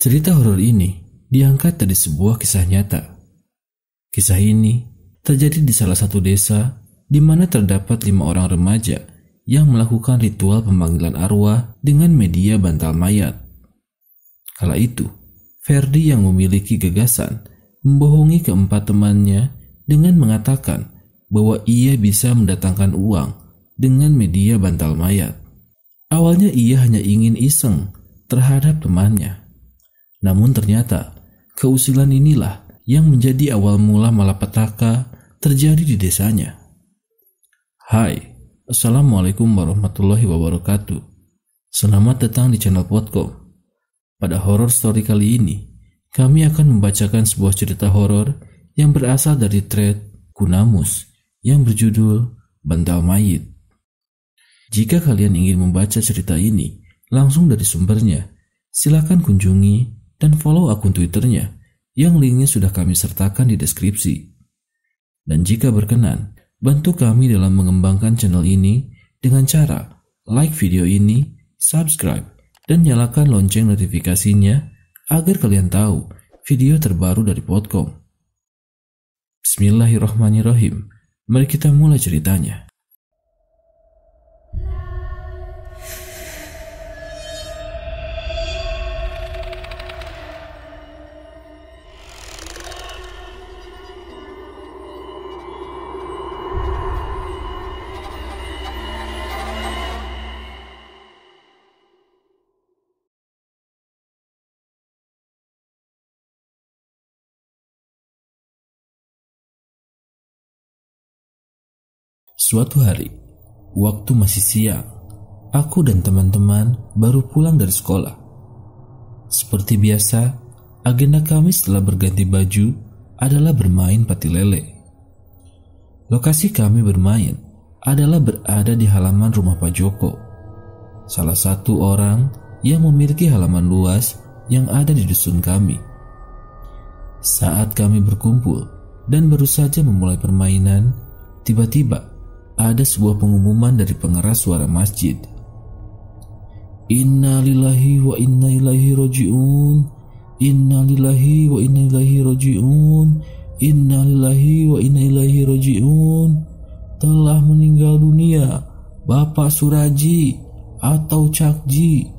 Cerita horor ini diangkat dari sebuah kisah nyata. Kisah ini terjadi di salah satu desa di mana terdapat 5 orang remaja yang melakukan ritual pemanggilan arwah dengan media bantal mayat. Kala itu, Ferdi yang memiliki gagasan membohongi keempat temannya dengan mengatakan bahwa ia bisa mendatangkan uang dengan media bantal mayat. Awalnya ia hanya ingin iseng terhadap temannya. Namun ternyata keusilan inilah yang menjadi awal mula malapetaka terjadi di desanya. Hai, Assalamualaikum warahmatullahi wabarakatuh. Selamat datang di channel Podcast. Pada horror story kali ini, kami akan membacakan sebuah cerita horor yang berasal dari thread Kunamus yang berjudul Bantal Mayit. Jika kalian ingin membaca cerita ini langsung dari sumbernya, silakan kunjungi dan follow akun Twitternya yang linknya sudah kami sertakan di deskripsi. Dan jika berkenan, bantu kami dalam mengembangkan channel ini dengan cara like video ini, subscribe, dan nyalakan lonceng notifikasinya agar kalian tahu video terbaru dari Podcast. Bismillahirrahmanirrahim. Mari kita mulai ceritanya. Suatu hari, waktu masih siang, aku dan teman-teman baru pulang dari sekolah. Seperti biasa, agenda kami setelah berganti baju adalah bermain pati lele. Lokasi kami bermain adalah berada di halaman rumah Pak Joko, salah satu orang yang memiliki halaman luas yang ada di dusun kami. Saat kami berkumpul dan baru saja memulai permainan, tiba-tiba ada sebuah pengumuman dari pengeras suara masjid. Inna lillahi wa inna ilaihi raji'un. Inna lillahi wa inna ilaihi raji'un. Inna lillahi wa inna ilaihi raji'un. Telah meninggal dunia Bapak Suraji atau Cakji.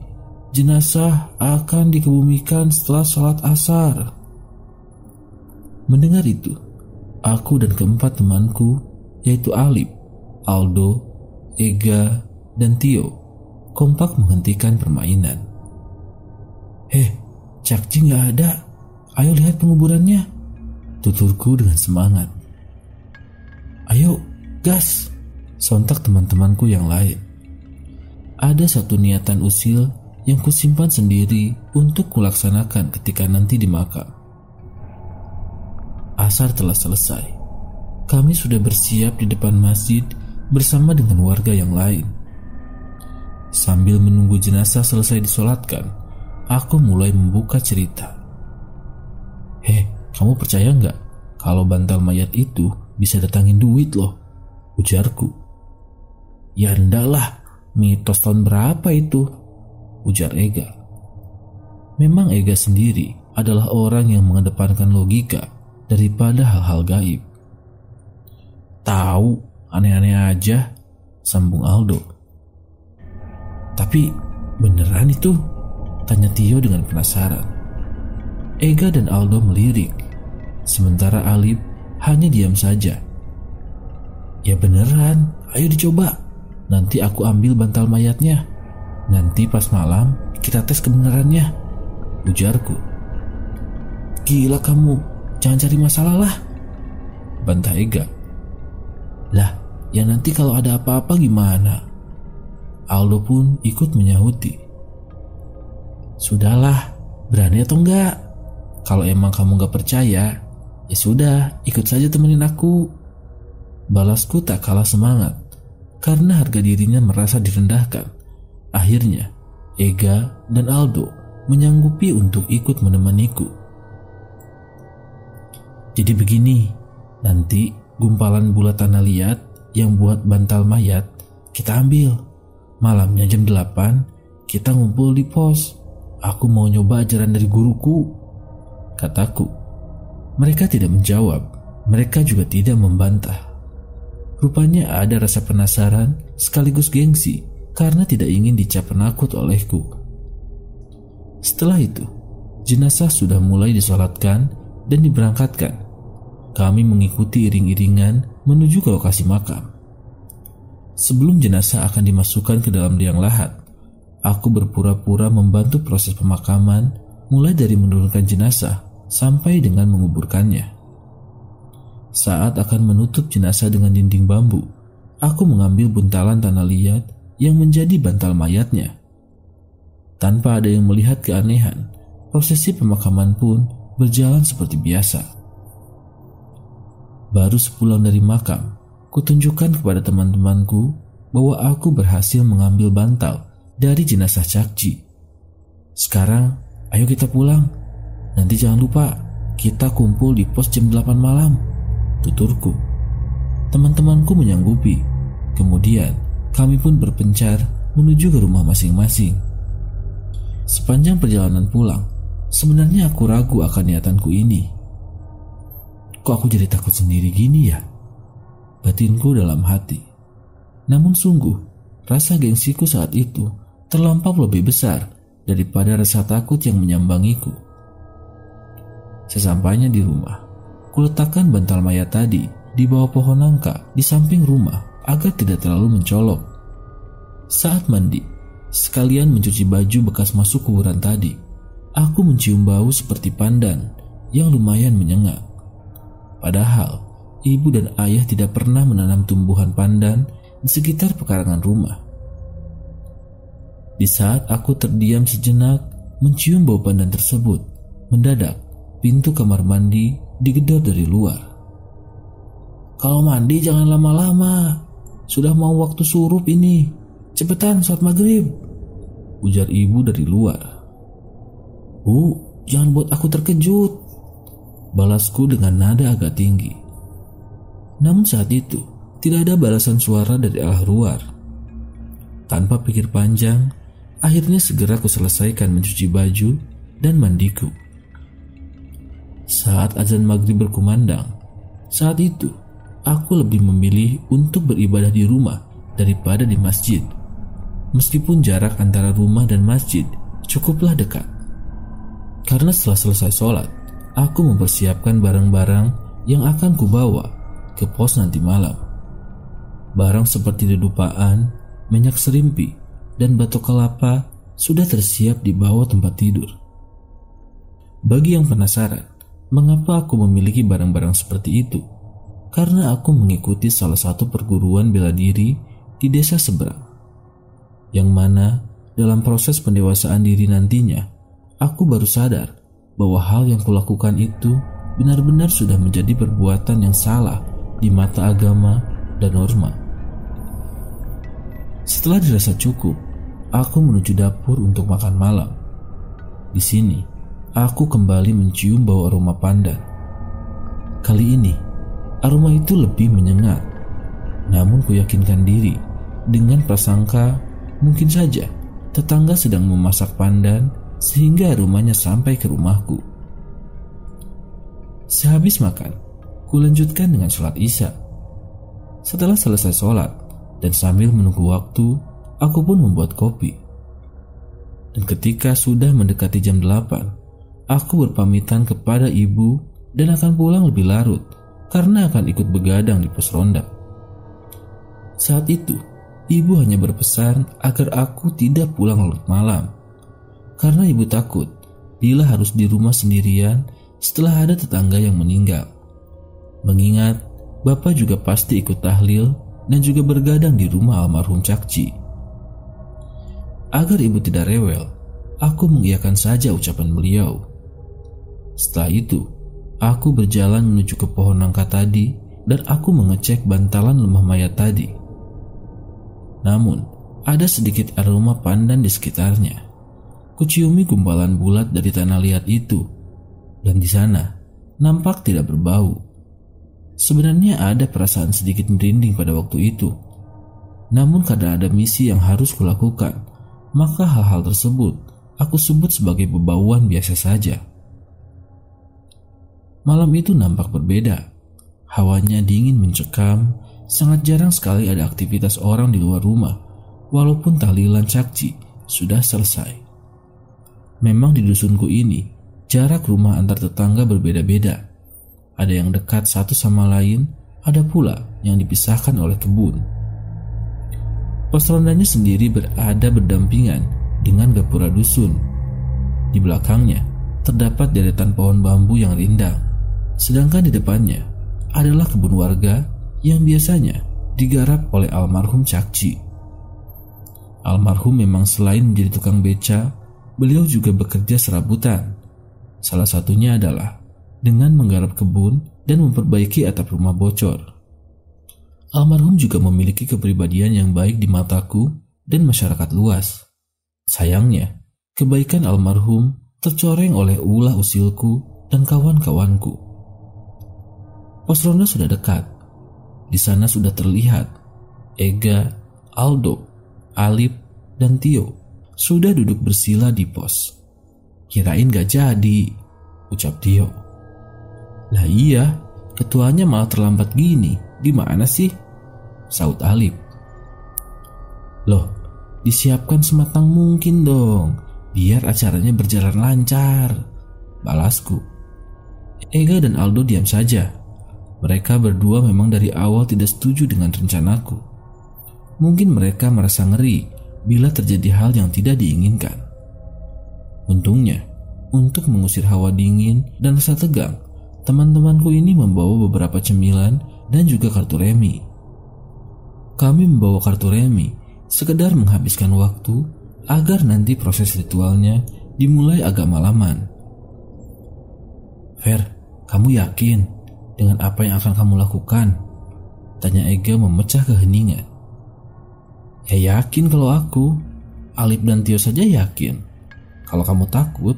Jenazah akan dikebumikan setelah salat asar. Mendengar itu, aku dan keempat temanku, yaitu Alip, Aldo, Ega, dan Tio kompak menghentikan permainan. Cakji nggak ada. Ayo lihat penguburannya, tuturku dengan semangat. Ayo, gas, sontak teman-temanku yang lain. Ada satu niatan usil yang kusimpan sendiri untuk kulaksanakan ketika nanti di makam. Asar telah selesai. Kami sudah bersiap di depan masjid bersama dengan warga yang lain. Sambil menunggu jenazah selesai disolatkan, aku mulai membuka cerita. Kamu percaya nggak kalau bantal mayat itu bisa datangin duit loh? Ujarku. Ya enggak lah, mitos tahun berapa itu? Ujar Ega. Memang Ega sendiri adalah orang yang mengedepankan logika daripada hal-hal gaib. Tahu, aneh-aneh aja, sambung Aldo. Tapi beneran itu? Tanya Tio dengan penasaran. Ega dan Aldo melirik, sementara Alip hanya diam saja. Ya beneran, ayo dicoba. Nanti aku ambil bantal mayatnya. Nanti pas malam kita tes kebenarannya, ujarku. Gila kamu, jangan cari masalah lah, bantah Ega. Lah, ya nanti kalau ada apa-apa gimana? Aldo pun ikut menyahuti. Sudahlah, berani atau enggak? Kalau emang kamu gak percaya, ya sudah, ikut saja temenin aku. Balasku tak kalah semangat, karena harga dirinya merasa direndahkan. Akhirnya, Ega dan Aldo menyanggupi untuk ikut menemaniku. Jadi begini, nanti gumpalan bulat tanah liat yang buat bantal mayat kita ambil. Malamnya jam 8 kita ngumpul di pos. Aku mau nyoba ajaran dari guruku, kataku. Mereka tidak menjawab, mereka juga tidak membantah. Rupanya ada rasa penasaran sekaligus gengsi karena tidak ingin dicap penakut olehku. Setelah itu, jenazah sudah mulai disolatkan dan diberangkatkan. Kami mengikuti iring-iringan menuju ke lokasi makam. Sebelum jenazah akan dimasukkan ke dalam liang lahat, aku berpura-pura membantu proses pemakaman, mulai dari menurunkan jenazah sampai dengan menguburkannya. Saat akan menutup jenazah dengan dinding bambu, aku mengambil buntalan tanah liat yang menjadi bantal mayatnya. Tanpa ada yang melihat keanehan, prosesi pemakaman pun berjalan seperti biasa. Baru sepulang dari makam, kutunjukkan kepada teman-temanku bahwa aku berhasil mengambil bantal dari jenazah Cakji. Sekarang, ayo kita pulang. Nanti jangan lupa, kita kumpul di pos jam 8 malam, tuturku. Teman-temanku menyanggupi. Kemudian, kami pun berpencar menuju ke rumah masing-masing. Sepanjang perjalanan pulang, sebenarnya aku ragu akan niatanku ini. Kok aku jadi takut sendiri gini ya? Batinku dalam hati. Namun sungguh, rasa gengsiku saat itu terlampau lebih besar daripada rasa takut yang menyambangiku. Sesampainya di rumah, kuletakkan bantal mayat tadi di bawah pohon nangka di samping rumah agar tidak terlalu mencolok. Saat mandi, sekalian mencuci baju bekas masuk kuburan tadi, aku mencium bau seperti pandan yang lumayan menyengat. Padahal, ibu dan ayah tidak pernah menanam tumbuhan pandan di sekitar pekarangan rumah. Di saat aku terdiam sejenak mencium bau pandan tersebut, mendadak pintu kamar mandi digedor dari luar. "Kalau mandi jangan lama-lama, sudah mau waktu surup ini. Cepetan sholat maghrib," ujar ibu dari luar. "Bu, jangan buat aku terkejut," balasku dengan nada agak tinggi. Namun saat itu tidak ada balasan suara dari arah luar. Tanpa pikir panjang, akhirnya segera kuselesaikan mencuci baju dan mandiku. Saat azan maghrib berkumandang, saat itu aku lebih memilih untuk beribadah di rumah daripada di masjid. Meskipun jarak antara rumah dan masjid cukuplah dekat. Karena setelah selesai sholat, aku mempersiapkan barang-barang yang akan kubawa ke pos nanti malam. Barang seperti dedupaan, minyak serimpi, dan batok kelapa sudah tersiap di bawah tempat tidur. Bagi yang penasaran, mengapa aku memiliki barang-barang seperti itu? Karena aku mengikuti salah satu perguruan bela diri di desa seberang, yang mana dalam proses pendewasaan diri nantinya, aku baru sadar bahwa hal yang kulakukan itu benar-benar sudah menjadi perbuatan yang salah di mata agama dan norma. Setelah dirasa cukup, aku menuju dapur untuk makan malam. Di sini, aku kembali mencium bau aroma pandan. Kali ini, aroma itu lebih menyengat. Namun kuyakinkan diri dengan prasangka mungkin saja tetangga sedang memasak pandan sehingga aromanya sampai ke rumahku. Sehabis makan, kulanjutkan dengan sholat isya. Setelah selesai sholat dan sambil menunggu waktu, aku pun membuat kopi. Dan ketika sudah mendekati jam 8, aku berpamitan kepada ibu dan akan pulang lebih larut karena akan ikut begadang di pos ronda. Saat itu, ibu hanya berpesan agar aku tidak pulang larut malam, karena ibu takut bila harus di rumah sendirian setelah ada tetangga yang meninggal. Mengingat bapak juga pasti ikut tahlil dan juga bergadang di rumah almarhum Cakji. Agar ibu tidak rewel, aku mengiyakan saja ucapan beliau. Setelah itu, aku berjalan menuju ke pohon nangka tadi dan aku mengecek bantalan lemah mayat tadi. Namun, ada sedikit aroma pandan di sekitarnya. Kuciumi gumpalan bulat dari tanah liat itu, dan di sana nampak tidak berbau. Sebenarnya ada perasaan sedikit merinding pada waktu itu. Namun karena ada misi yang harus kulakukan, maka hal-hal tersebut aku sebut sebagai bebauan biasa saja. Malam itu nampak berbeda. Hawanya dingin mencekam, sangat jarang sekali ada aktivitas orang di luar rumah, walaupun tahlilan cakci sudah selesai. Memang di dusunku ini, jarak rumah antar tetangga berbeda-beda. Ada yang dekat satu sama lain, ada pula yang dipisahkan oleh kebun. Pos rondanya sendiri berada berdampingan dengan gapura dusun. Di belakangnya terdapat deretan pohon bambu yang rindang, sedangkan di depannya adalah kebun warga yang biasanya digarap oleh almarhum Cakci. Almarhum memang selain menjadi tukang beca, beliau juga bekerja serabutan. Salah satunya adalah dengan menggarap kebun dan memperbaiki atap rumah bocor. Almarhum juga memiliki kepribadian yang baik di mataku dan masyarakat luas. Sayangnya, kebaikan almarhum tercoreng oleh ulah usilku dan kawan-kawanku. Pos ronda sudah dekat. Di sana sudah terlihat Ega, Aldo, Alip, dan Tio sudah duduk bersila di pos. Kirain gak jadi, ucap Tio. Lah iya, ketuanya malah terlambat gini. Gimana sih? Saut Alip. Loh, disiapkan sematang mungkin dong, biar acaranya berjalan lancar, balasku. Ega dan Aldo diam saja. Mereka berdua memang dari awal tidak setuju dengan rencanaku. Mungkin mereka merasa ngeri bila terjadi hal yang tidak diinginkan. Untungnya, untuk mengusir hawa dingin dan rasa tegang, teman-temanku ini membawa beberapa cemilan dan juga kartu remi. Kami membawa kartu remi sekedar menghabiskan waktu agar nanti proses ritualnya dimulai agak malaman. Fer, kamu yakin dengan apa yang akan kamu lakukan? Tanya Ega memecah keheningan. Ya yakin kalau aku. Alip dan Tio saja yakin. Kalau kamu takut,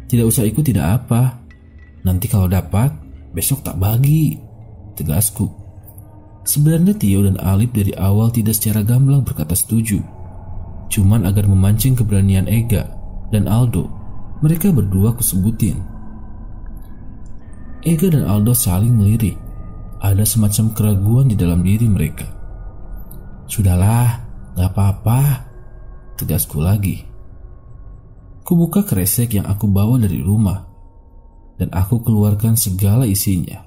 tidak usah ikut tidak apa. Nanti kalau dapat, besok tak bagi, tegasku. Sebenarnya Tio dan Alip dari awal tidak secara gamblang berkata setuju. Cuman agar memancing keberanian Ega dan Aldo, mereka berdua kusebutin. Ega dan Aldo saling melirik. Ada semacam keraguan di dalam diri mereka. Sudahlah, gak apa-apa, tegasku lagi. Kubuka kresek yang aku bawa dari rumah dan aku keluarkan segala isinya.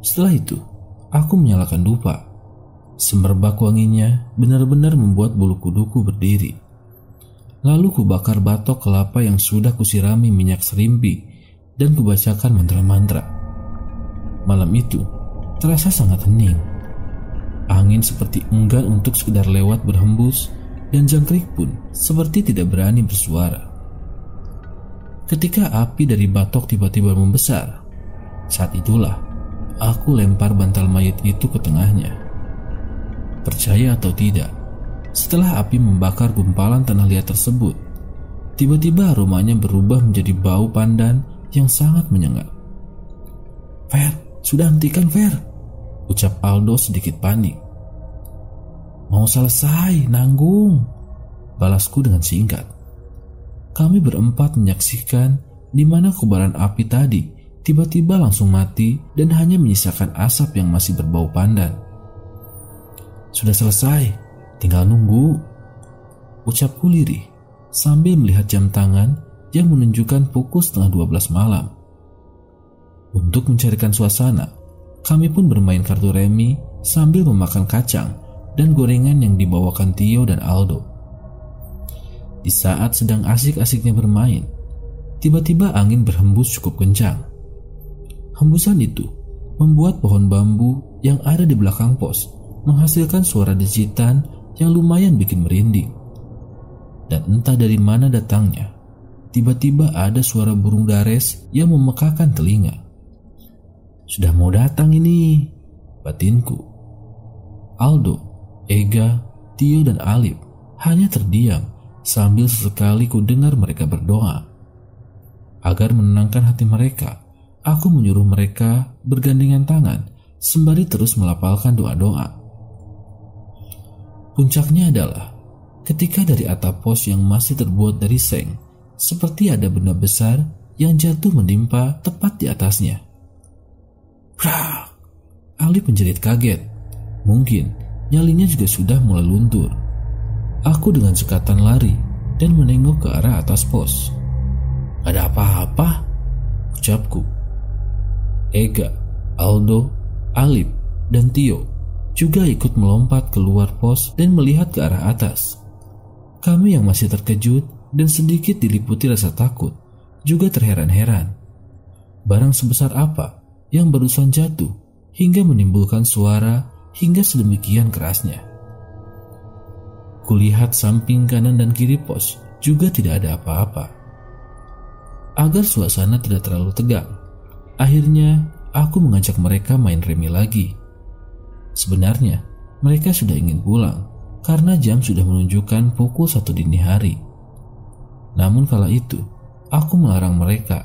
Setelah itu, aku menyalakan dupa. Semerbak wanginya benar-benar membuat bulu kuduku berdiri. Lalu kubakar batok kelapa yang sudah kusirami minyak serimpi dan kubacakan mantra-mantra. Malam itu terasa sangat hening. Angin seperti enggan untuk sekedar lewat berhembus dan jangkrik pun seperti tidak berani bersuara. Ketika api dari batok tiba-tiba membesar, saat itulah aku lempar bantal mayat itu ke tengahnya. Percaya atau tidak, setelah api membakar gumpalan tanah liat tersebut, tiba-tiba aromanya berubah menjadi bau pandan yang sangat menyengat. Fer, sudah hentikan Fer, ucap Aldo sedikit panik. Mau selesai, nanggung, balasku dengan singkat. Kami berempat menyaksikan di mana kobaran api tadi tiba-tiba langsung mati dan hanya menyisakan asap yang masih berbau pandan. Sudah selesai, tinggal nunggu, ucapku lirih sambil melihat jam tangan yang menunjukkan pukul 11:30 malam. Untuk mencarikan suasana, kami pun bermain kartu remi sambil memakan kacang dan gorengan yang dibawakan Tio dan Aldo. Di saat sedang asik-asiknya bermain, tiba-tiba angin berhembus cukup kencang. Hembusan itu membuat pohon bambu yang ada di belakang pos menghasilkan suara dejitan yang lumayan bikin merinding. Dan entah dari mana datangnya, tiba-tiba ada suara burung dares yang memekakan telinga. Sudah mau datang ini, batinku. Aldo, Ega, Tio dan Alip hanya terdiam sambil sesekali ku dengar mereka berdoa. Agar menenangkan hati mereka, aku menyuruh mereka bergandengan tangan sembari terus melafalkan doa-doa. Puncaknya adalah ketika dari atap pos yang masih terbuat dari seng, seperti ada benda besar yang jatuh menimpa tepat di atasnya. Brak! Alip menjerit kaget. Mungkin nyalinya juga sudah mulai luntur. Aku dengan sekatan lari dan menengok ke arah atas pos. Ada apa-apa? Ucapku. Ega, Aldo, Alip, dan Tio juga ikut melompat keluar pos dan melihat ke arah atas. Kami yang masih terkejut dan sedikit diliputi rasa takut juga terheran-heran. Barang sebesar apa yang barusan jatuh hingga menimbulkan suara hingga sedemikian kerasnya. Kulihat samping kanan dan kiri pos juga tidak ada apa-apa. Agar suasana tidak terlalu tegang, akhirnya aku mengajak mereka main remi lagi. Sebenarnya mereka sudah ingin pulang karena jam sudah menunjukkan pukul 1 dini hari. Namun kala itu aku melarang mereka.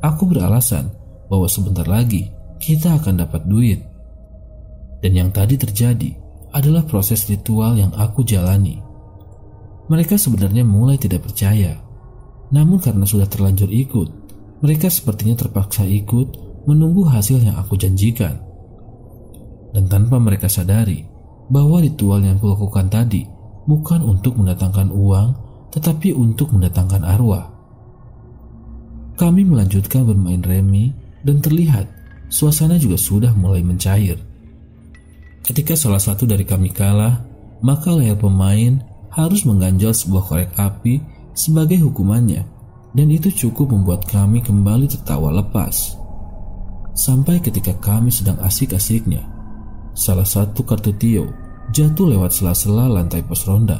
Aku beralasan bahwa sebentar lagi kita akan dapat duit. Dan yang tadi terjadi adalah proses ritual yang aku jalani. Mereka sebenarnya mulai tidak percaya. Namun karena sudah terlanjur ikut, mereka sepertinya terpaksa ikut menunggu hasil yang aku janjikan. Dan tanpa mereka sadari bahwa ritual yang kulakukan tadi bukan untuk mendatangkan uang, tetapi untuk mendatangkan arwah. Kami melanjutkan bermain remi dan terlihat suasana juga sudah mulai mencair. Ketika salah satu dari kami kalah, maka leher pemain harus mengganjal sebuah korek api sebagai hukumannya, dan itu cukup membuat kami kembali tertawa lepas. Sampai ketika kami sedang asik-asiknya, salah satu kartu Tio jatuh lewat sela-sela lantai pos ronda.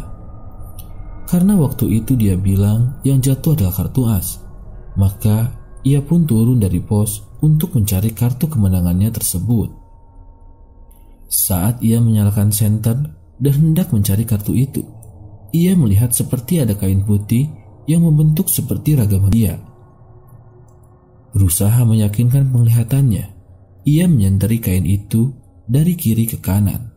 Karena waktu itu dia bilang yang jatuh adalah kartu as, maka ia pun turun dari pos untuk mencari kartu kemenangannya tersebut. Saat ia menyalakan senter dan hendak mencari kartu itu, ia melihat seperti ada kain putih yang membentuk seperti ragam dia. Berusaha meyakinkan penglihatannya, ia menyenteri kain itu dari kiri ke kanan.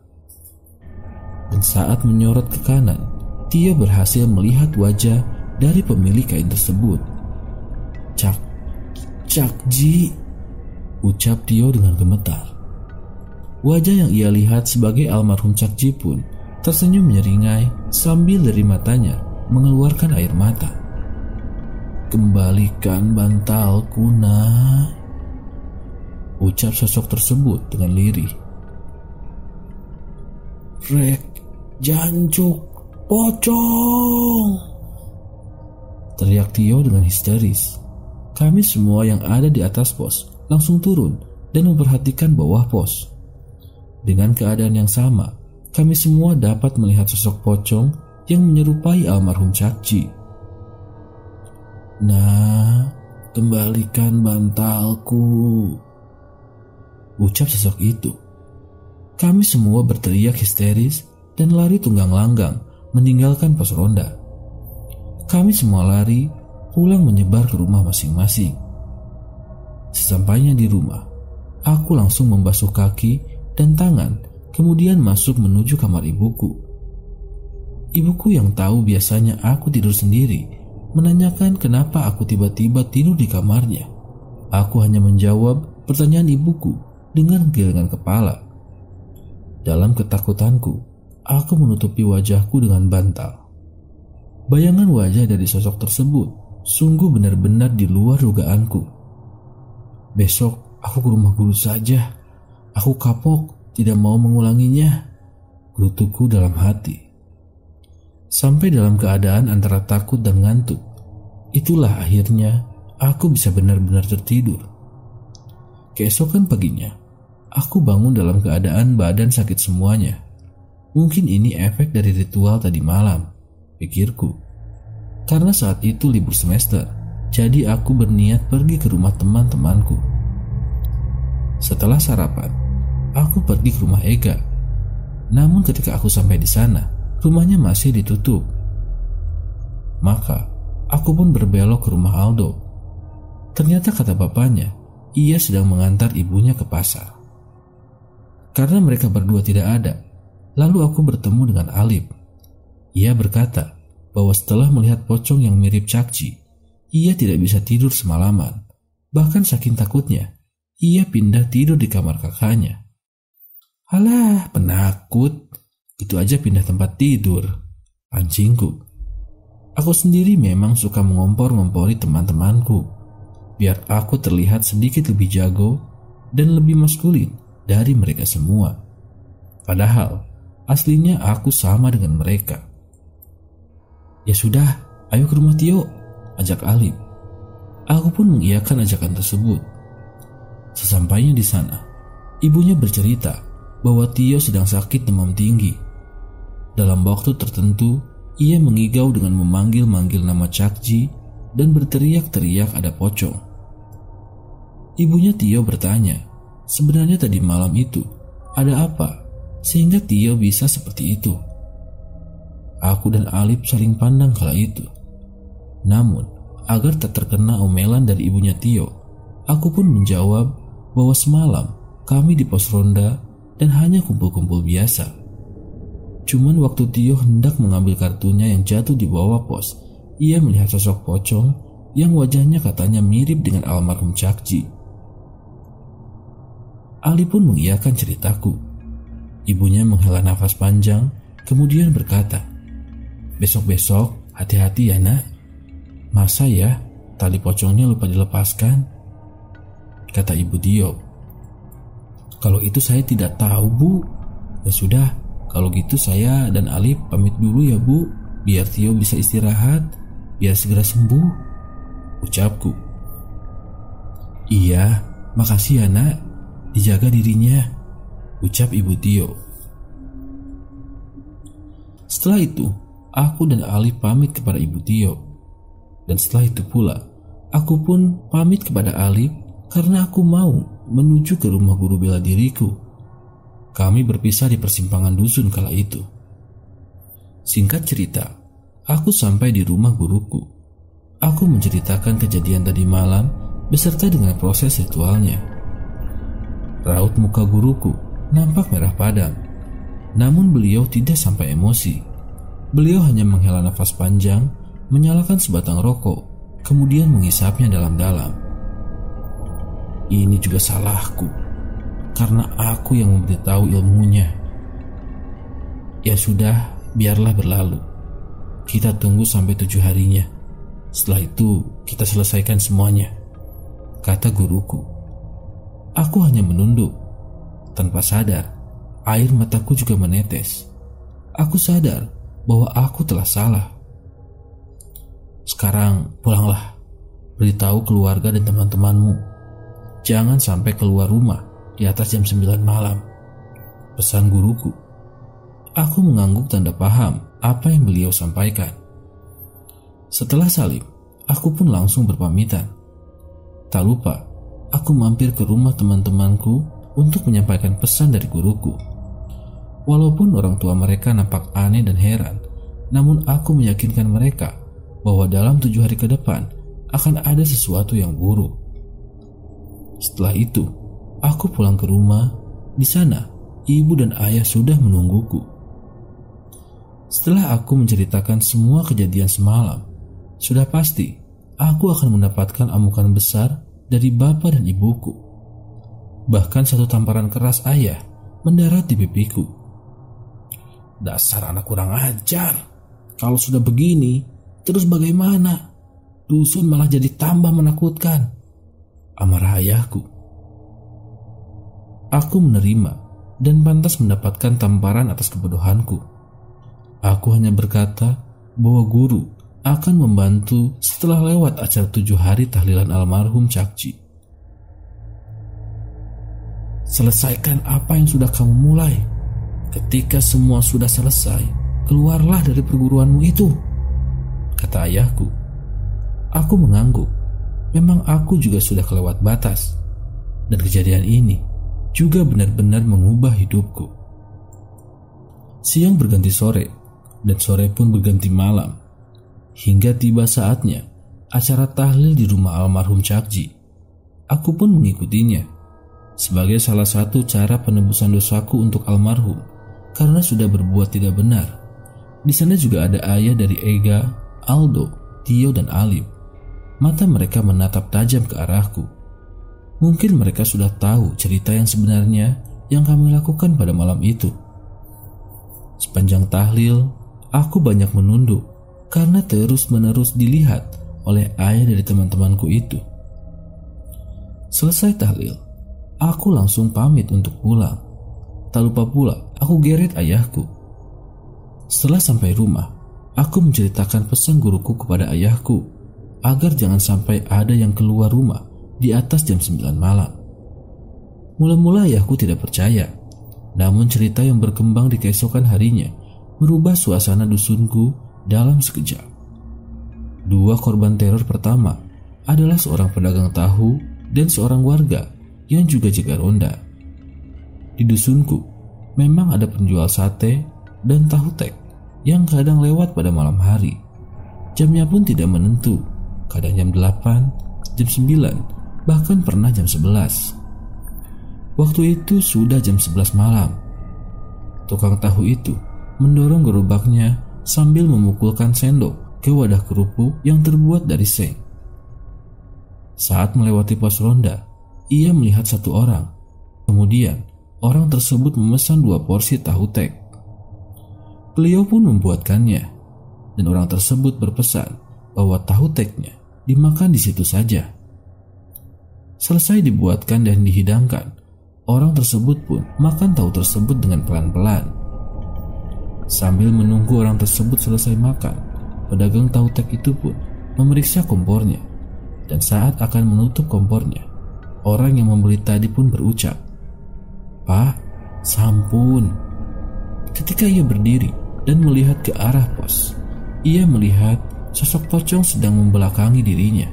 Dan saat menyorot ke kanan, Tio berhasil melihat wajah dari pemilik kain tersebut. Cak Ji, ucap Tio dengan gemetar. Wajah yang ia lihat sebagai almarhum Cak Ji pun tersenyum menyeringai sambil dari matanya mengeluarkan air mata. Kembalikan bantalku, nak, ucap sosok tersebut dengan lirih. Rek, jancuk, pocong, teriak Tio dengan histeris. Kami semua yang ada di atas pos langsung turun dan memperhatikan bawah pos. Dengan keadaan yang sama, kami semua dapat melihat sosok pocong yang menyerupai almarhum Cak Ji. Nah, kembalikan bantalku, ucap sosok itu. Kami semua berteriak histeris dan lari tunggang langgang meninggalkan pos ronda. Kami semua lari pulang menyebar ke rumah masing-masing. Sesampainya di rumah, aku langsung membasuh kaki dan tangan, kemudian masuk menuju kamar ibuku. Ibuku yang tahu biasanya aku tidur sendiri menanyakan kenapa aku tiba-tiba tidur di kamarnya. Aku hanya menjawab pertanyaan ibuku dengan menggelengkan kepala. Dalam ketakutanku, aku menutupi wajahku dengan bantal. Bayangan wajah dari sosok tersebut sungguh benar-benar di luar dugaanku. Besok aku ke rumah guru saja. Aku kapok, tidak mau mengulanginya, gerutuku dalam hati. Sampai dalam keadaan antara takut dan ngantuk, itulah akhirnya aku bisa benar-benar tertidur. Keesokan paginya, aku bangun dalam keadaan badan sakit semuanya. Mungkin ini efek dari ritual tadi malam, pikirku. Karena saat itu libur semester, jadi aku berniat pergi ke rumah teman-temanku. Setelah sarapan, aku pergi ke rumah Ega. Namun ketika aku sampai di sana, rumahnya masih ditutup. Maka aku pun berbelok ke rumah Aldo. Ternyata kata bapaknya, ia sedang mengantar ibunya ke pasar. Karena mereka berdua tidak ada, lalu aku bertemu dengan Alip. Ia berkata bahwa setelah melihat pocong yang mirip Cakji, ia tidak bisa tidur semalaman. Bahkan saking takutnya, ia pindah tidur di kamar kakaknya. Alah, penakut. Itu aja pindah tempat tidur. Anjingku. Aku sendiri memang suka mengompor-ngompori teman-temanku, biar aku terlihat sedikit lebih jago dan lebih maskulin dari mereka semua. Padahal, aslinya aku sama dengan mereka. Ya sudah, ayo ke rumah Tio, ajak Alip. Aku pun mengiyakan ajakan tersebut. Sesampainya di sana, ibunya bercerita bahwa Tio sedang sakit demam tinggi. Dalam waktu tertentu, ia mengigau dengan memanggil-manggil nama Cakji dan berteriak-teriak ada pocong. Ibunya Tio bertanya, sebenarnya tadi malam itu ada apa sehingga Tio bisa seperti itu? Aku dan Alip saling pandang kala itu. Namun, agar tak terkena omelan dari ibunya Tio, aku pun menjawab bahwa semalam kami di pos ronda dan hanya kumpul-kumpul biasa. Cuman waktu Tio hendak mengambil kartunya yang jatuh di bawah pos, ia melihat sosok pocong yang wajahnya katanya mirip dengan almarhum Cakji. Ali pun mengiyakan ceritaku. Ibunya menghela nafas panjang, kemudian berkata, "Besok-besok hati-hati ya nak. Masa ya tali pocongnya lupa dilepaskan?" Kata ibu Tio. "Kalau itu saya tidak tahu bu. Ya sudah, kalau gitu saya dan Alip pamit dulu ya bu, biar Tio bisa istirahat, biar segera sembuh," ucapku. "Iya, makasih ya nak, dijaga dirinya," ucap ibu Tio. Setelah itu, aku dan Alip pamit kepada ibu Tio. Dan setelah itu pula, aku pun pamit kepada Alip karena aku mau menuju ke rumah guru bela diriku. Kami berpisah di persimpangan dusun kala itu. Singkat cerita, aku sampai di rumah guruku. Aku menceritakan kejadian tadi malam beserta dengan proses ritualnya. Raut muka guruku nampak merah padam, namun beliau tidak sampai emosi. Beliau hanya menghela nafas panjang, menyalakan sebatang rokok, kemudian menghisapnya dalam-dalam. Ini juga salahku, karena aku yang memberitahu ilmunya. Ya sudah, biarlah berlalu. Kita tunggu sampai 7 harinya. Setelah itu kita selesaikan semuanya, kata guruku. Aku hanya menunduk. Tanpa sadar, air mataku juga menetes. Aku sadar bahwa aku telah salah. Sekarang pulanglah. Beritahu keluarga dan teman-temanmu. Jangan sampai keluar rumah di atas jam 9 malam, pesan guruku. Aku mengangguk tanda paham apa yang beliau sampaikan. Setelah salim, aku pun langsung berpamitan. Tak lupa, aku mampir ke rumah teman-temanku untuk menyampaikan pesan dari guruku. Walaupun orang tua mereka nampak aneh dan heran, namun aku meyakinkan mereka bahwa dalam 7 hari ke depan akan ada sesuatu yang buruk. Setelah itu, aku pulang ke rumah. Di sana, ibu dan ayah sudah menungguku. Setelah aku menceritakan semua kejadian semalam, sudah pasti aku akan mendapatkan amukan besar dari bapak dan ibuku. Bahkan satu tamparan keras ayah mendarat di pipiku. Dasar anak kurang ajar. Kalau sudah begini, terus bagaimana? Dusun malah jadi tambah menakutkan, amarah ayahku. Aku menerima dan pantas mendapatkan tamparan atas kebodohanku. Aku hanya berkata bahwa guru akan membantu setelah lewat acara 7 hari tahlilan almarhum Cakji. Selesaikan apa yang sudah kamu mulai. Ketika semua sudah selesai, keluarlah dari perguruanmu itu, kata ayahku. Aku mengangguk. Memang aku juga sudah kelewat batas. Dan kejadian ini juga benar-benar mengubah hidupku. Siang berganti sore, dan sore pun berganti malam. Hingga tiba saatnya acara tahlil di rumah almarhum Cakji. Aku pun mengikutinya sebagai salah satu cara penebusan dosaku untuk almarhum karena sudah berbuat tidak benar. Di sana juga ada ayah dari Ega, Aldo, Tio, dan Alip. Mata mereka menatap tajam ke arahku. Mungkin mereka sudah tahu cerita yang sebenarnya yang kami lakukan pada malam itu. Sepanjang tahlil, aku banyak menunduk karena terus-menerus dilihat oleh ayah dari teman-temanku itu. Selesai tahlil, aku langsung pamit untuk pulang. Tak lupa pula, aku geret ayahku. Setelah sampai rumah, aku menceritakan pesan guruku kepada ayahku agar jangan sampai ada yang keluar rumah di atas jam 9 malam. Mula-mula ayahku tidak percaya, namun cerita yang berkembang di keesokan harinya merubah suasana dusunku dalam sekejap. Dua korban teror pertama adalah seorang pedagang tahu dan seorang warga yang juga jaga ronda. Di dusunku memang ada penjual sate dan tahu tek yang kadang lewat pada malam hari. Jamnya pun tidak menentu, kadang jam 8, jam 9, bahkan pernah jam 11. Waktu itu sudah jam 11 malam. Tukang tahu itu mendorong gerobaknya sambil memukulkan sendok ke wadah kerupuk yang terbuat dari seng. Saat melewati pos ronda, ia melihat satu orang. Kemudian, orang tersebut memesan 2 porsi tahu tek. Beliau pun membuatkannya, dan orang tersebut berpesan bahwa tahu teknya dimakan di situ saja. Selesai dibuatkan dan dihidangkan, orang tersebut pun makan tahu tersebut dengan pelan-pelan. Sambil menunggu orang tersebut selesai makan, pedagang tahu tek itu pun memeriksa kompornya, dan saat akan menutup kompornya, orang yang membeli tadi pun berucap, "Pak, sampun." Ketika ia berdiri dan melihat ke arah pos, ia melihat sosok pocong sedang membelakangi dirinya.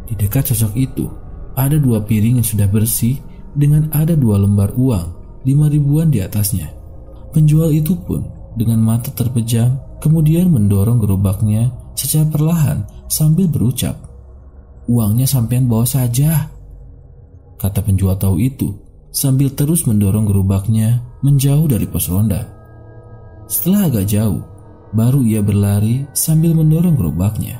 Di dekat sosok itu, ada 2 piring yang sudah bersih dengan ada 2 lembar uang 5 ribuan di atasnya. Penjual itu pun dengan mata terpejam kemudian mendorong gerobaknya secara perlahan sambil berucap, "Uangnya sampean bawa saja," kata penjual tahu itu sambil terus mendorong gerobaknya menjauh dari pos ronda. Setelah agak jauh, baru ia berlari sambil mendorong gerobaknya.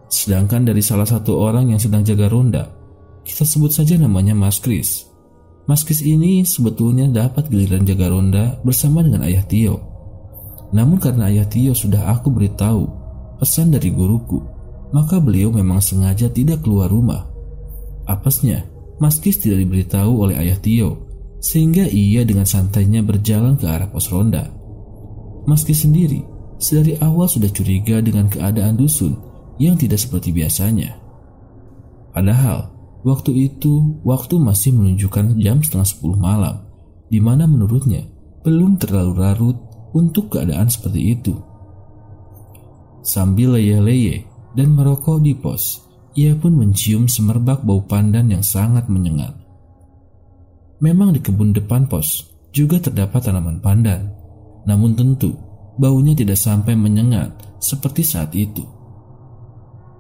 Sedangkan dari salah satu orang yang sedang jaga ronda, kita sebut saja namanya Mas Kris. Mas Kris ini sebetulnya dapat giliran jaga ronda bersama dengan ayah Tio. Namun karena ayah Tio sudah aku beritahu pesan dari guruku, maka beliau memang sengaja tidak keluar rumah. Apesnya, Mas Kris tidak diberitahu oleh ayah Tio, sehingga ia dengan santainya berjalan ke arah pos ronda. Mas Kris sendiri sedari awal sudah curiga dengan keadaan dusun yang tidak seperti biasanya. Padahal waktu itu waktu masih menunjukkan jam setengah 10 malam, di mana menurutnya belum terlalu larut untuk keadaan seperti itu. Sambil leyeh-leyeh dan merokok di pos, ia pun mencium semerbak bau pandan yang sangat menyengat. Memang di kebun depan pos juga terdapat tanaman pandan, namun tentu baunya tidak sampai menyengat seperti saat itu.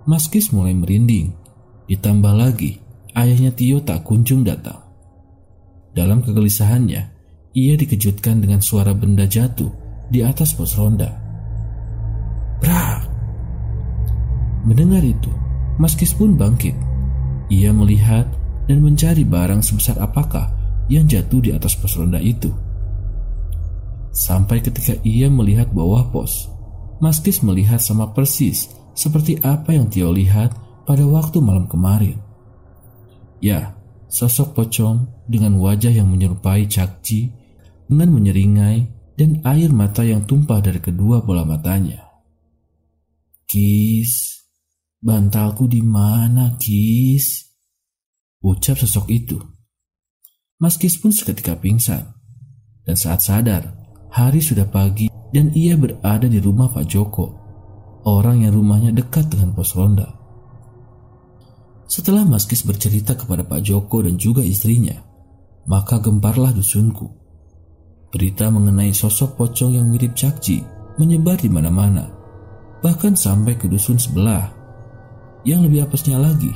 Mas Kris mulai merinding, ditambah lagi ayahnya Tio tak kunjung datang. Dalam kegelisahannya, ia dikejutkan dengan suara benda jatuh di atas pos ronda. Brak! Mendengar itu, Mas Kris pun bangkit. Ia melihat dan mencari barang sebesar apakah yang jatuh di atas pos ronda itu. Sampai ketika ia melihat bawah pos, Mas Kris melihat sama persis seperti apa yang Tio lihat pada waktu malam kemarin. Ya, sosok pocong dengan wajah yang menyerupai cakci, dengan menyeringai dan air mata yang tumpah dari kedua bola matanya. "Kis, bantalku di mana, Kis?" ucap sosok itu. Mas Kis pun seketika pingsan, dan saat sadar, hari sudah pagi dan ia berada di rumah Pak Joko, orang yang rumahnya dekat dengan pos ronda. Setelah Mas Kis bercerita kepada Pak Joko dan juga istrinya, maka gemparlah dusunku. Berita mengenai sosok pocong yang mirip cakci menyebar di mana-mana, bahkan sampai ke dusun sebelah. Yang lebih apesnya lagi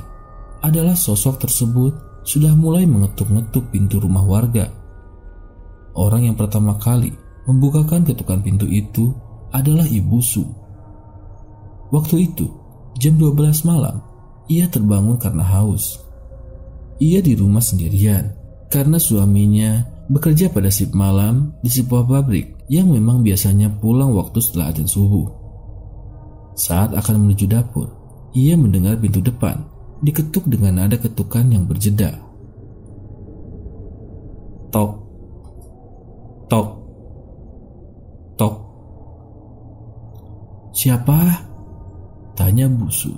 adalah sosok tersebut sudah mulai mengetuk-ngetuk pintu rumah warga. Orang yang pertama kali membukakan ketukan pintu itu adalah Ibu Su. Waktu itu, jam 12 malam, ia terbangun karena haus. Ia di rumah sendirian karena suaminya bekerja pada shift malam di sebuah pabrik yang memang biasanya pulang waktu setelah adzan subuh. Saat akan menuju dapur, ia mendengar pintu depan diketuk dengan nada ketukan yang berjeda. Tok, tok, tok. Siapa? Tanya Bu Su.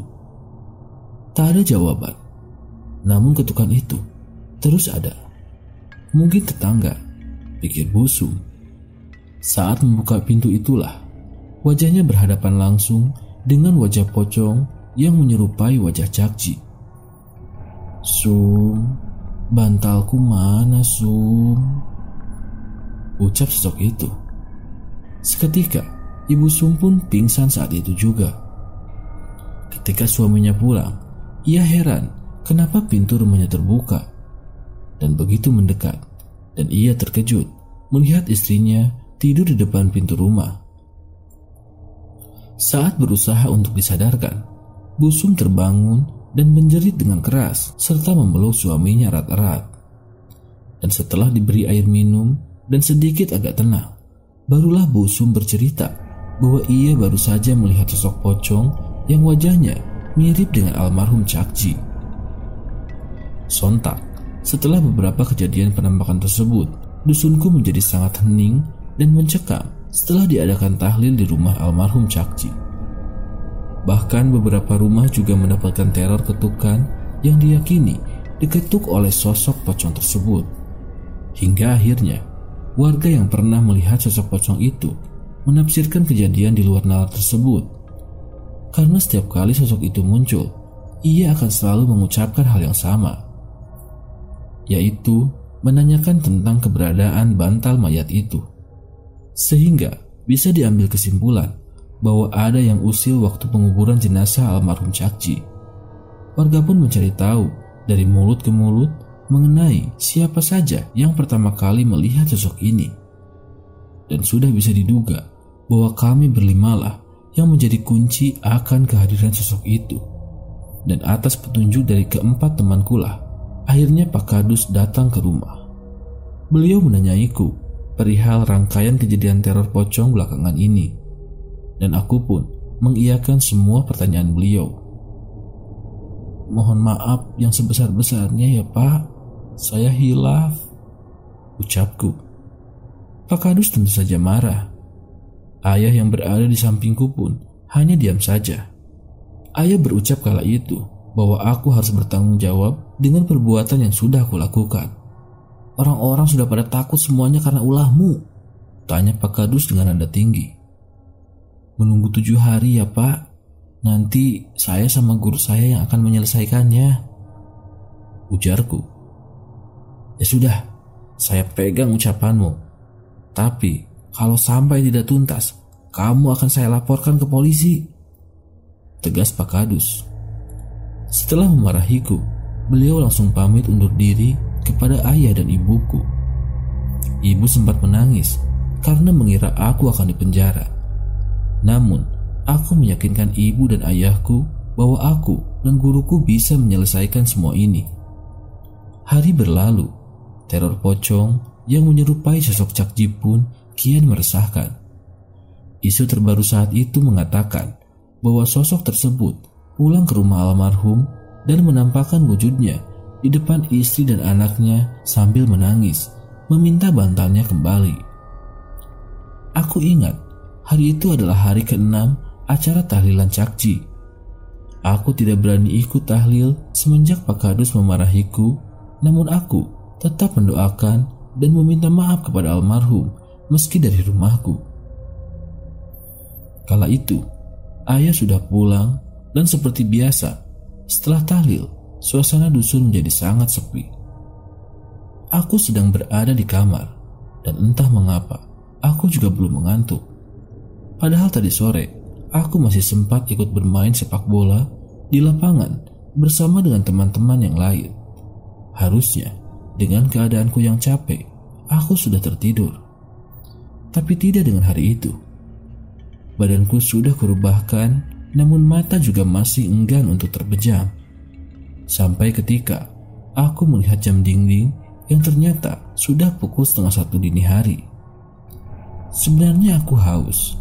Tak ada jawaban. Namun ketukan itu terus ada. Mungkin tetangga, pikir Bu Su. Saat membuka pintu itulah, wajahnya berhadapan langsung dengan wajah pocong yang menyerupai wajah Cakji. "Sum, bantalku mana, Sum?" ucap sosok itu. Seketika, Ibu Sum pun pingsan saat itu juga. Ketika suaminya pulang, ia heran kenapa pintu rumahnya terbuka. Dan begitu mendekat, dan ia terkejut melihat istrinya tidur di depan pintu rumah. Saat berusaha untuk disadarkan, Bu Sum terbangun dan menjerit dengan keras serta memeluk suaminya erat-erat. Dan setelah diberi air minum dan sedikit agak tenang, barulah Bu Sum bercerita bahwa ia baru saja melihat sosok pocong yang wajahnya mirip dengan almarhum Cakji. Sontak, setelah beberapa kejadian penampakan tersebut, dusunku menjadi sangat hening dan mencekam setelah diadakan tahlil di rumah almarhum Cakji. Bahkan beberapa rumah juga mendapatkan teror ketukan yang diyakini diketuk oleh sosok pocong tersebut. Hingga akhirnya, warga yang pernah melihat sosok pocong itu menafsirkan kejadian di luar nalar tersebut. Karena setiap kali sosok itu muncul, ia akan selalu mengucapkan hal yang sama, yaitu menanyakan tentang keberadaan bantal mayat itu. Sehingga bisa diambil kesimpulan bahwa ada yang usil waktu penguburan jenazah almarhum Cakji. Warga pun mencari tahu dari mulut ke mulut mengenai siapa saja yang pertama kali melihat sosok ini. Dan sudah bisa diduga bahwa kami berlimalah yang menjadi kunci akan kehadiran sosok itu. Dan atas petunjuk dari keempat temankulah, akhirnya Pak Kadus datang ke rumah. Beliau menanyaiku perihal rangkaian kejadian teror pocong belakangan ini, dan aku pun mengiyakan semua pertanyaan beliau. "Mohon maaf yang sebesar-besarnya ya Pak, saya hilaf," ucapku. Pak Kadus tentu saja marah. Ayah yang berada di sampingku pun hanya diam saja. Ayah berucap kala itu bahwa aku harus bertanggung jawab dengan perbuatan yang sudah aku lakukan. "Orang-orang sudah pada takut semuanya karena ulahmu," tanya Pak Kadus dengan nada tinggi. "Menunggu 7 hari ya Pak, nanti saya sama guru saya yang akan menyelesaikannya," ujarku. "Ya sudah, saya pegang ucapanmu. Tapi kalau sampai tidak tuntas, kamu akan saya laporkan ke polisi," tegas Pak Kadus. Setelah memarahiku, beliau langsung pamit undur diri kepada ayah dan ibuku. Ibu sempat menangis karena mengira aku akan dipenjara. Namun, aku meyakinkan ibu dan ayahku bahwa aku dan guruku bisa menyelesaikan semua ini. Hari berlalu, teror pocong yang menyerupai sosok Cakji pun kian meresahkan. Isu terbaru saat itu mengatakan bahwa sosok tersebut pulang ke rumah almarhum dan menampakkan wujudnya di depan istri dan anaknya sambil menangis, meminta bantalnya kembali. Aku ingat hari itu adalah hari ke-6 acara tahlilan Cakji. Aku tidak berani ikut tahlil semenjak Pak Kadus memarahiku, namun aku tetap mendoakan dan meminta maaf kepada almarhum meski dari rumahku. Kala itu, ayah sudah pulang dan seperti biasa, setelah tahlil, suasana dusun menjadi sangat sepi. Aku sedang berada di kamar dan entah mengapa, aku juga belum mengantuk. Padahal tadi sore, aku masih sempat ikut bermain sepak bola di lapangan bersama dengan teman-teman yang lain. Harusnya, dengan keadaanku yang capek, aku sudah tertidur. Tapi tidak dengan hari itu. Badanku sudah kurubahkan, namun mata juga masih enggan untuk terpejam. Sampai ketika aku melihat jam dinding yang ternyata sudah pukul 12:30 dini hari. Sebenarnya aku haus,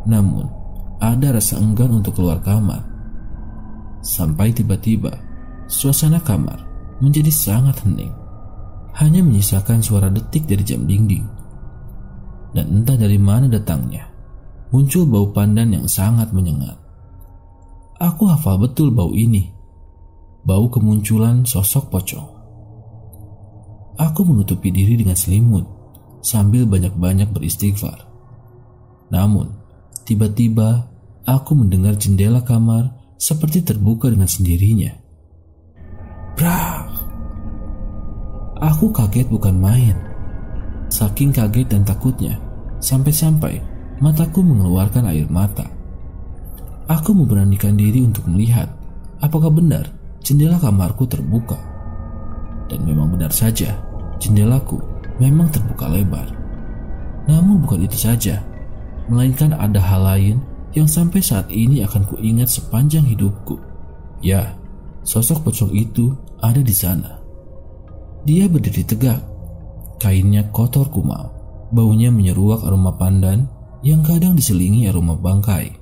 namun ada rasa enggan untuk keluar kamar. Sampai tiba-tiba suasana kamar menjadi sangat hening. Hanya menyisakan suara detik dari jam dinding. Dan entah dari mana datangnya, muncul bau pandan yang sangat menyengat. Aku hafal betul bau ini. Bau kemunculan sosok pocong. Aku menutupi diri dengan selimut sambil banyak-banyak beristighfar. Namun, tiba-tiba aku mendengar jendela kamar seperti terbuka dengan sendirinya. Brak! Aku kaget bukan main. Saking kaget dan takutnya, sampai-sampai mataku mengeluarkan air mata. Aku memberanikan diri untuk melihat apakah benar jendela kamarku terbuka. Dan memang benar saja, jendelaku memang terbuka lebar. Namun bukan itu saja, melainkan ada hal lain yang sampai saat ini akan kuingat sepanjang hidupku. Ya, sosok pocong itu ada di sana. Dia berdiri tegak, kainnya kotor kumal, baunya menyeruak aroma pandan yang kadang diselingi aroma bangkai.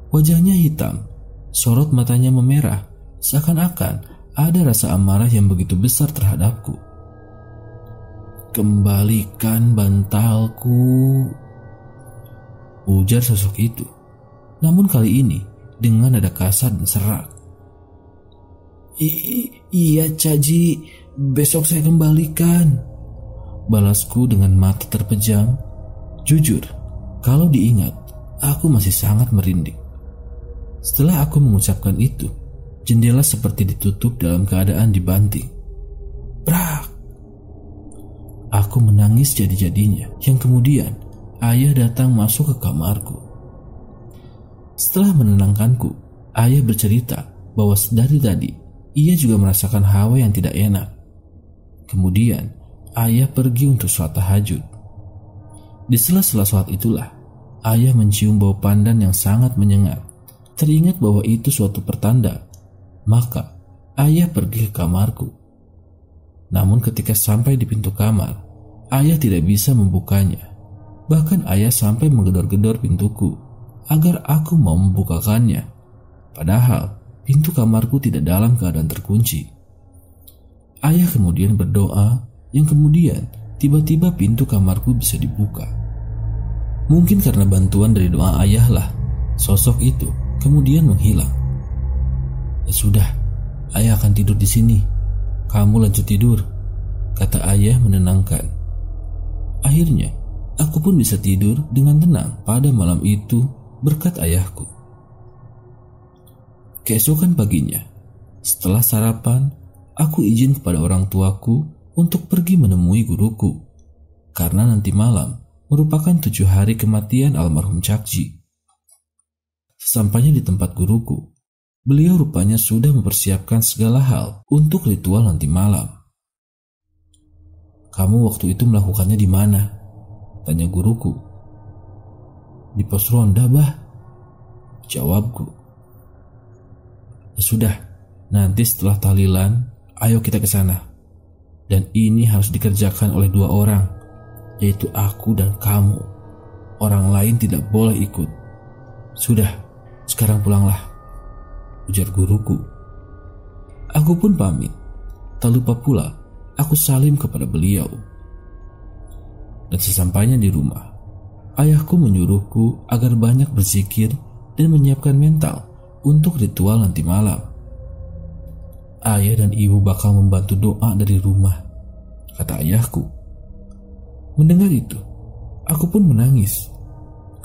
Wajahnya hitam, sorot matanya memerah, seakan-akan ada rasa amarah yang begitu besar terhadapku. Kembalikan bantalku, ujar sosok itu. Namun kali ini dengan nada kasar dan serak. Iya Caji, besok saya kembalikan, balasku dengan mata terpejam. Jujur, kalau diingat, aku masih sangat merinding. Setelah aku mengucapkan itu, jendela seperti ditutup dalam keadaan dibanting. Brak! Aku menangis jadi-jadinya, yang kemudian ayah datang masuk ke kamarku. Setelah menenangkanku, ayah bercerita bahwa dari tadi ia juga merasakan hawa yang tidak enak. Kemudian ayah pergi untuk sholat tahajud. Di sela-sela sholat itulah ayah mencium bau pandan yang sangat menyengat. Teringat bahwa itu suatu pertanda, maka ayah pergi ke kamarku. Namun ketika sampai di pintu kamar, ayah tidak bisa membukanya. Bahkan ayah sampai menggedor-gedor pintuku agar aku mau membukakannya. Padahal pintu kamarku tidak dalam keadaan terkunci. Ayah kemudian berdoa, yang kemudian tiba-tiba pintu kamarku bisa dibuka. Mungkin karena bantuan dari doa ayah lah, sosok itu kemudian menghilang. Ya sudah, ayah akan tidur di sini. Kamu lanjut tidur, kata ayah menenangkan. Akhirnya, aku pun bisa tidur dengan tenang pada malam itu berkat ayahku. Keesokan paginya, setelah sarapan, aku izin kepada orang tuaku untuk pergi menemui guruku. Karena nanti malam merupakan 7 hari kematian almarhum Cakji. Sesampainya di tempat guruku, beliau rupanya sudah mempersiapkan segala hal untuk ritual nanti malam. Kamu waktu itu melakukannya di mana? Tanya guruku. Di pos ronda, bah, jawabku. Ya sudah, nanti setelah tahlilan, ayo kita ke sana. Dan ini harus dikerjakan oleh 2 orang, yaitu aku dan kamu. Orang lain tidak boleh ikut. Sudah, sekarang pulanglah, ujar guruku. Aku pun pamit. Tak lupa pula, aku salim kepada beliau. Dan sesampainya di rumah, ayahku menyuruhku agar banyak berzikir dan menyiapkan mental untuk ritual nanti malam. Ayah dan ibu bakal membantu doa dari rumah, kata ayahku. Mendengar itu, aku pun menangis.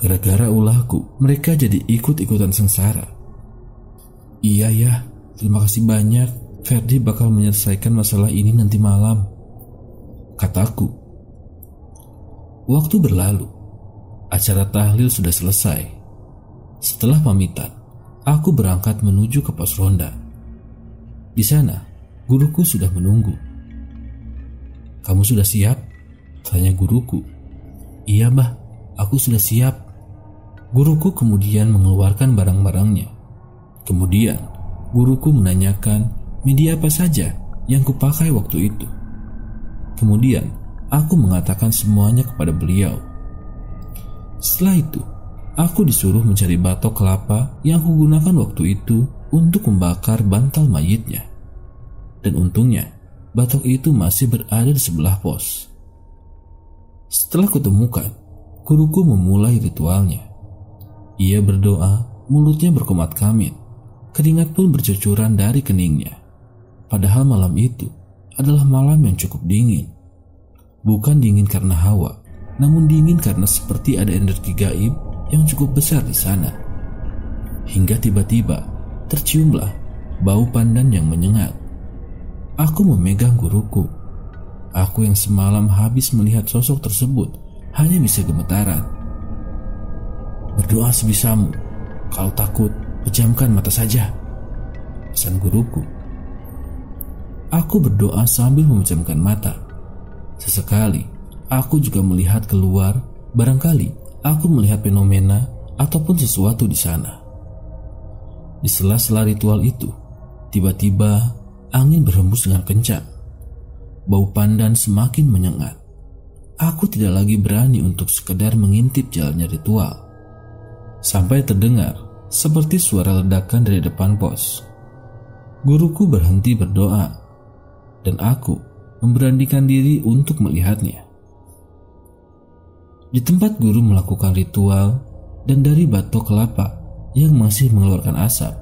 Gara-gara ulahku, mereka jadi ikut-ikutan sengsara. Iya ya, terima kasih banyak. Ferdi bakal menyelesaikan masalah ini nanti malam, kataku. Waktu berlalu, acara tahlil sudah selesai. Setelah pamitan, aku berangkat menuju ke pos ronda. Di sana, guruku sudah menunggu. Kamu sudah siap? Tanya guruku. Iya, bah, Aku sudah siap. Guruku kemudian mengeluarkan barang-barangnya. Kemudian, guruku menanyakan media apa saja yang kupakai waktu itu. Kemudian, aku mengatakan semuanya kepada beliau. Setelah itu, aku disuruh mencari batok kelapa yang kugunakan waktu itu untuk membakar bantal mayitnya. Dan untungnya, batok itu masih berada di sebelah pos. Setelah kutemukan, guruku memulai ritualnya. Ia berdoa, mulutnya berkomat kamit. Keringat pun bercucuran dari keningnya. Padahal malam itu adalah malam yang cukup dingin. Bukan dingin karena hawa, namun dingin karena seperti ada energi gaib yang cukup besar di sana. Hingga tiba-tiba terciumlah bau pandan yang menyengat. Aku memegang guruku. Aku yang semalam habis melihat sosok tersebut hanya bisa gemetaran. Berdoa sebisamu. Kalau takut, pejamkan mata saja, pesan guruku. Aku berdoa sambil memejamkan mata. Sesekali, aku juga melihat keluar. Barangkali aku melihat fenomena ataupun sesuatu di sana. Di sela-sela ritual itu, tiba-tiba angin berhembus dengan kencang. Bau pandan semakin menyengat. Aku tidak lagi berani untuk sekedar mengintip jalannya ritual. Sampai terdengar seperti suara ledakan dari depan pos. Guruku berhenti berdoa, dan aku memberanikan diri untuk melihatnya. Di tempat guru melakukan ritual, dan dari batok kelapa yang masih mengeluarkan asap,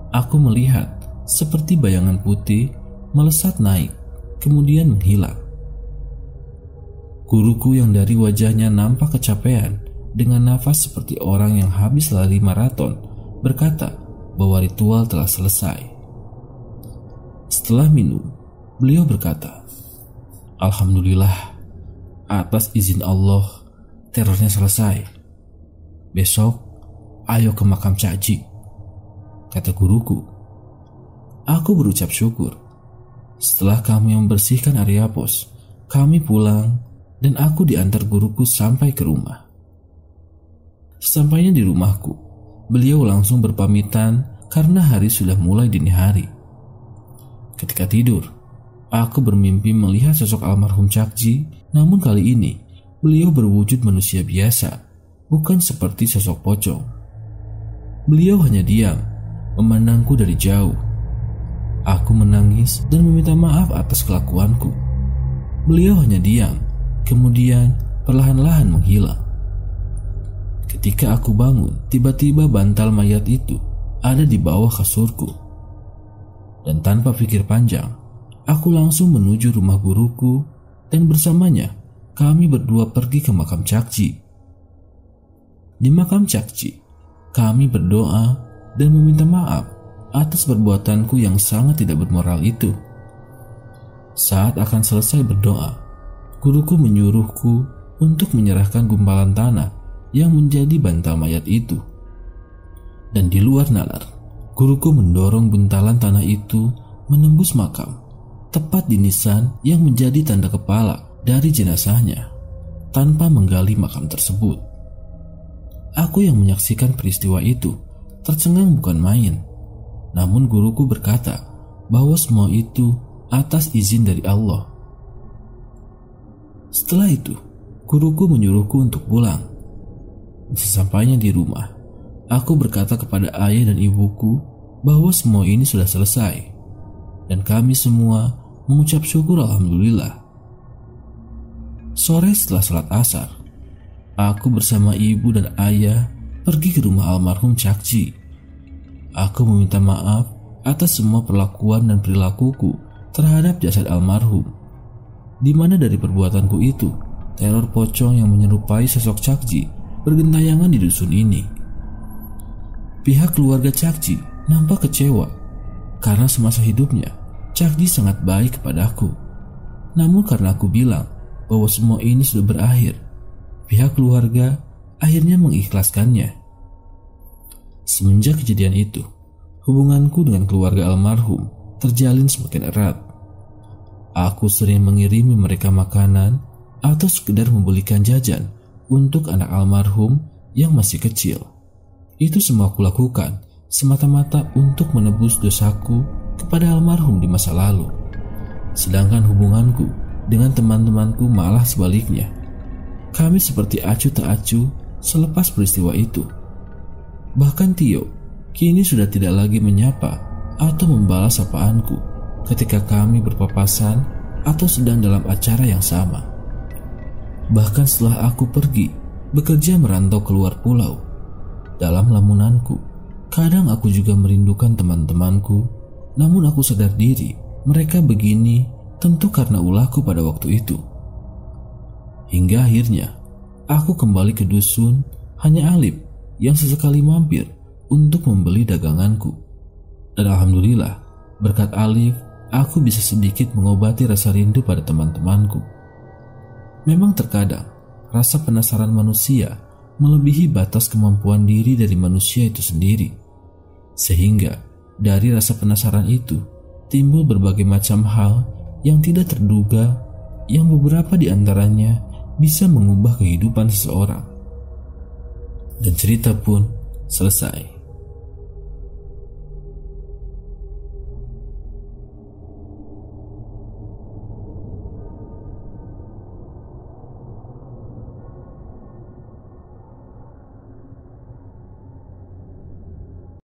aku melihat seperti bayangan putih melesat naik, kemudian menghilang. Guruku yang dari wajahnya nampak kecapean, dengan nafas seperti orang yang habis lari maraton, berkata bahwa ritual telah selesai. Setelah minum, beliau berkata, "Alhamdulillah, atas izin Allah, terornya selesai. Besok, ayo ke makam Cak Ji," kata guruku. Aku berucap syukur. Setelah kami membersihkan area pos, kami pulang dan aku diantar guruku sampai ke rumah. Sesampainya di rumahku, beliau langsung berpamitan karena hari sudah mulai dini hari. Ketika tidur, aku bermimpi melihat sosok almarhum Cak Ji, namun kali ini beliau berwujud manusia biasa, bukan seperti sosok pocong. Beliau hanya diam, memandangku dari jauh. Aku menangis dan meminta maaf atas kelakuanku. Beliau hanya diam, kemudian perlahan-lahan menghilang. Ketika aku bangun, tiba-tiba bantal mayat itu ada di bawah kasurku. Dan tanpa pikir panjang, aku langsung menuju rumah guruku dan bersamanya kami berdua pergi ke makam Cak Ji. Di makam Cak Ji, kami berdoa dan meminta maaf atas perbuatanku yang sangat tidak bermoral itu. Saat akan selesai berdoa, guruku menyuruhku untuk menyerahkan gumpalan tanah yang menjadi bantal mayat itu. Dan di luar nalar, guruku mendorong buntalan tanah itu menembus makam, tepat di nisan yang menjadi tanda kepala dari jenazahnya, tanpa menggali makam tersebut. Aku yang menyaksikan peristiwa itu tercengang bukan main. Namun guruku berkata bahwa semua itu atas izin dari Allah. Setelah itu, guruku menyuruhku untuk pulang. Sesampainya di rumah, aku berkata kepada ayah dan ibuku bahwa semua ini sudah selesai, dan kami semua mengucap syukur alhamdulillah. Sore setelah salat asar, aku bersama ibu dan ayah pergi ke rumah almarhum Cak Ji. Aku meminta maaf atas semua perlakuan dan perilakuku terhadap jasad almarhum, di mana dari perbuatanku itu, teror pocong yang menyerupai sosok Cak Ji bergentayangan di dusun ini. Pihak keluarga Cak Ji nampak kecewa karena semasa hidupnya Cak Ji sangat baik kepadaku. Namun karena aku bilang bahwa semua ini sudah berakhir, pihak keluarga akhirnya mengikhlaskannya. Semenjak kejadian itu, hubunganku dengan keluarga almarhum terjalin semakin erat. Aku sering mengirimi mereka makanan atau sekedar membelikan jajan untuk anak almarhum yang masih kecil. Itu semua aku lakukan semata-mata untuk menebus dosaku kepada almarhum di masa lalu. Sedangkan hubunganku dengan teman-temanku malah sebaliknya. Kami seperti acuh tak acuh selepas peristiwa itu. Bahkan Tio kini sudah tidak lagi menyapa atau membalas sapaanku ketika kami berpapasan atau sedang dalam acara yang sama. Bahkan setelah aku pergi bekerja merantau keluar pulau, dalam lamunanku kadang aku juga merindukan teman-temanku. Namun aku sadar diri mereka begini tentu karena ulahku pada waktu itu. Hingga akhirnya aku kembali ke dusun, hanya Alif yang sesekali mampir untuk membeli daganganku. Dan alhamdulillah berkat Alif aku bisa sedikit mengobati rasa rindu pada teman-temanku. Memang terkadang rasa penasaran manusia melebihi batas kemampuan diri dari manusia itu sendiri, sehingga dari rasa penasaran itu timbul berbagai macam hal yang tidak terduga, yang beberapa di antaranya bisa mengubah kehidupan seseorang. Dan cerita pun selesai.